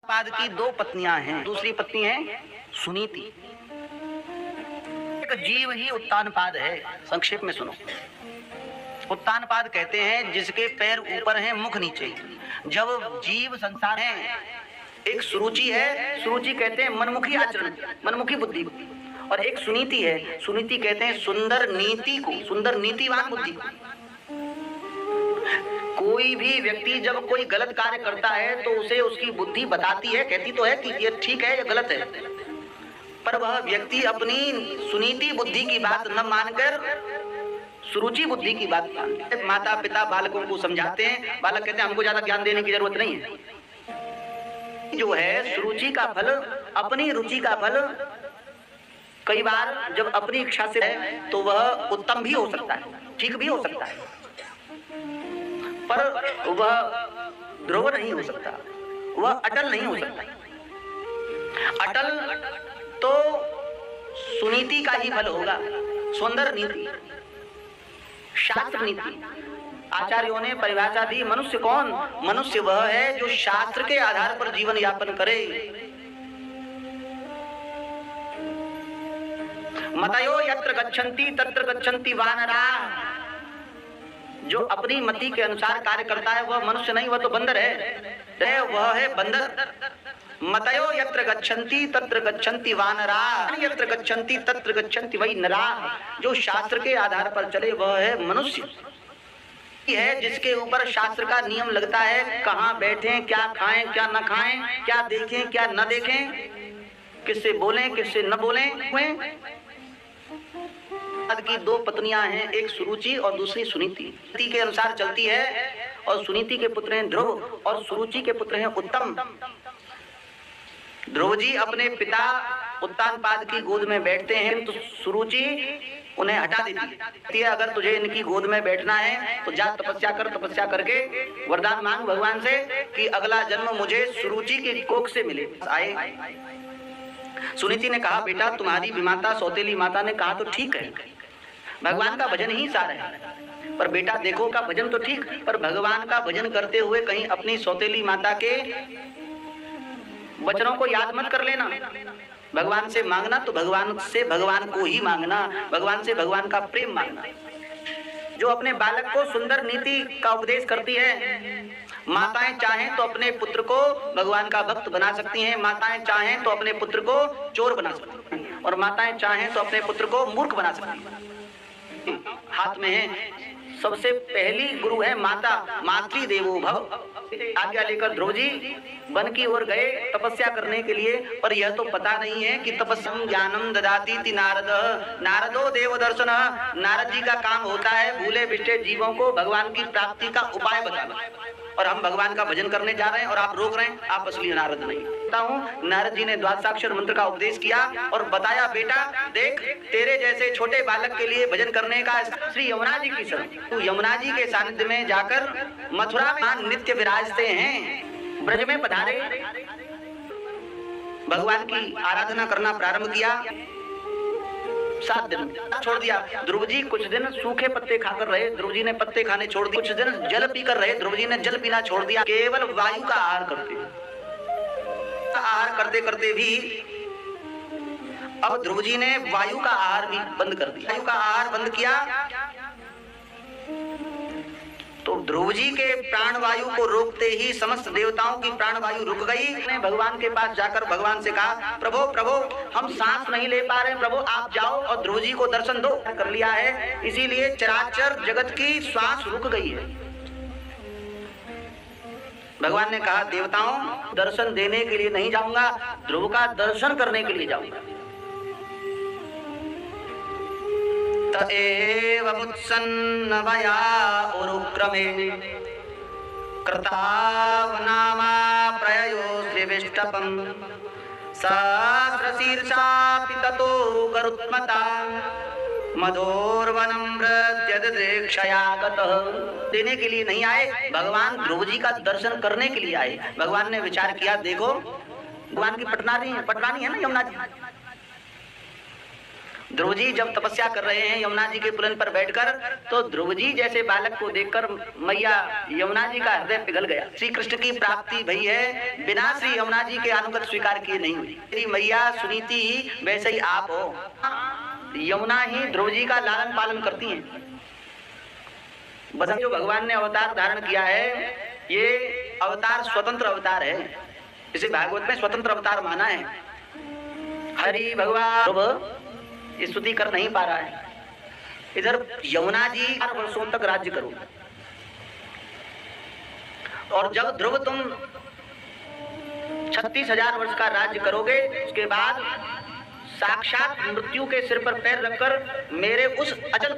पाद की दो पत्नियां हैं, दूसरी पत्नी है सुनीति। एक जीव ही उत्तानपाद है। संक्षेप में सुनो, उत्तानपाद कहते हैं जिसके पैर ऊपर हैं मुख नीचे। जब जीव संसार है, एक सुरुचि है, सुरुचि कहते हैं मनमुखी आचरण, मनमुखी बुद्धि, और एक सुनीति है, सुनीति कहते हैं सुंदर नीति को, सुंदर नीतिवान बुद्धि को। कोई भी व्यक्ति जब कोई गलत कार्य करता है तो उसे उसकी बुद्धि बताती है, कहती तो है कि ये ठीक है, ये गलत है, पर वह व्यक्ति अपनी सुनीति बुद्धि की बात न मानकर सुरुचि बुद्धि की बात मानते हैं। माता पिता बालकों को समझाते हैं, बालक कहते हैं हमको ज्यादा ज्ञान देने की जरूरत नहीं है। जो है सुरुचि का फल, अपनी रुचि का फल कई बार जब अपनी इच्छा से है तो वह उत्तम भी हो सकता है, ठीक भी हो सकता है, पर वह ध्रुव नहीं हो सकता, वह अटल नहीं हो सकता। अटल तो सुनीति का ही फल होगा, सुंदर नीति, शास्त्र नीति। आचार्यों ने परिभाषा दी, मनुष्य कौन? मनुष्य वह है जो शास्त्र के आधार पर जीवन यापन करे। मतयो यत्र गच्छन्ति तत्र गच्छन्ति वानराः। जो अपनी मति के अनुसार कार्य करता है वह मनुष्य नहीं, वह तो बंदर है, वह है बंदर। मतयो यत्र गच्छन्ति तत्र गच्छन्ति वानराः, यत्र गच्छन्ति तत्र गच्छन्ति वै नराः। जो शास्त्र के आधार पर चले वह है मनुष्य, है जिसके ऊपर शास्त्र का नियम लगता है, कहाँ बैठें, क्या खाएं, क्या न खाएं, क्या देखें, क्या न देखें, किससे बोलें, किससे न बोलें। की दो पत्नियां हैं, एक सुरुचि और दूसरी सुनीति। सुनीति के अनुसार चलती है और सुनीति के पुत्र हैं ध्रुव और सुरुचि के पुत्र हैं उत्तम। ध्रुव जी अपने पिता उत्तानपाद की गोद में बैठते हैं तो सुरुचि उन्हें हटा देती है, अगर तुझे इनकी गोद में बैठना है तो जा तपस्या कर, तपस्या करके वरदान मांग भगवान से कि अगला जन्म मुझे सुरुचि की कोख से मिले। आए सुनीति ने कहा बेटा तुम्हारी विमाता सौतेली माता ने कहा तो ठीक है, भगवान का भजन ही सार है, पर बेटा देखो का भजन तो ठीक, पर भगवान का भजन करते हुए कहीं अपनी सौतेली माता के वचनों को याद मत कर लेना। भगवान से मांगना तो भगवान से भगवान को ही मांगना, भगवान से भगवान का प्रेम मांगना। जो अपने बालक को सुंदर नीति का उपदेश करती है, माताएं चाहें तो अपने पुत्र को भगवान का भक्त बना सकती हैं, माताएं चाहें तो अपने पुत्र को चोर बना सकती हैं, और माताएं चाहें तो अपने पुत्र को मूर्ख बना सकती हैं। हाथ में है, सबसे पहली गुरु है माता, मातृ देवो भव। आज्ञा लेकर ध्रुव जी वन की ओर गए तपस्या करने के लिए, पर यह तो पता नहीं है कि तपस्या ज्ञानम ददाति इति नारद, नारदो देव दर्शन। नारद जी का काम होता है भूले बिछड़े जीवों को भगवान की प्राप्ति का उपाय बताना, और हम भगवान का भजन करने जा रहे हैं और आप रोक रहे हैं, आप असली नारद नहीं। नारद जी ने द्वादशाक्षर मंत्र का उपदेश किया और बताया बेटा देख तेरे जैसे छोटे बालक के लिए भजन करने का श्री यमुना जी की शरण, तू यमुना जी के सानिध्य में जाकर मथुरा में नित्य विराजते हैं, ब्रज में पधारे, भगवान की आराधना करना प्रारंभ किया। 7 दिन छोड़ दिया। ध्रुव जी कुछ दिन सूखे पत्ते खाकर रहे, ध्रुव जी ने पत्ते खाने छोड़ दिए। कुछ दिन जल पीकर रहे, ध्रुव जी ने जल पीना छोड़ दिया, केवल वायु का आहार करते करते भी अब ध्रुव जी ने वायु का आहार भी बंद कर दिया। वायु का आहार बंद किया तो ध्रुव जी के प्राण वायु को रोकते ही समस्त देवताओं की प्राण वायु रुक गई। ने भगवान के पास जाकर भगवान से कहा प्रभु प्रभु हम सांस नहीं ले पा रहे, प्रभु आप जाओ और ध्रुव जी को दर्शन दो। कर लिया है, इसीलिए चराचर जगत की श्वास रुक गई है। भगवान ने कहा देवताओं दर्शन देने के लिए नहीं जाऊंगा, ध्रुव का दर्शन करने के लिए जाऊंगा। तएवमुत्सन्नवया उरुक्रमे कृतावनामा प्रययो श्रीविष्टपं सहस्रशीर्षापि ततो गरुत्मता मधोर्वनं मृत्यदिदृक्षयागतः। देने के लिए नहीं आए, भगवान ध्रुव जी का दर्शन करने के लिए आए। भगवान ने विचार किया देखो भगवान की पटरानी है ना यमुना जी, ध्रुव जी जब तपस्या कर रहे हैं यमुना जी के पुलन पर बैठकर, तो ध्रुव जी जैसे बालक को देखकर मैया यमुना जी का हृदय पिघल गया। श्री कृष्ण की प्राप्ति भई है, बिना श्री यमुना जी के अनुगत स्वीकार किए नहीं हुई। श्री मैया सुनीति वैसे ही आप हो। यमुना ही ध्रुव जी का लालन पालन करती हैं। बस जो भगवान ने अवतार धारण किया है, ये अवतार स्वतंत्र अवतार है। इसे भागवत में स्वतंत्र अवतार माना है। हरि भगवान स्तुति कर नहीं पा रहा है। इधर यमुना जी 4 वर्षों तक राज्य करो, और जब ध्रुव तुम 36,000 वर्ष का राज्य करोगे, उसके बाद साक्षात मृत्यु के सिर पर पैर रखकर मेरे उस अचल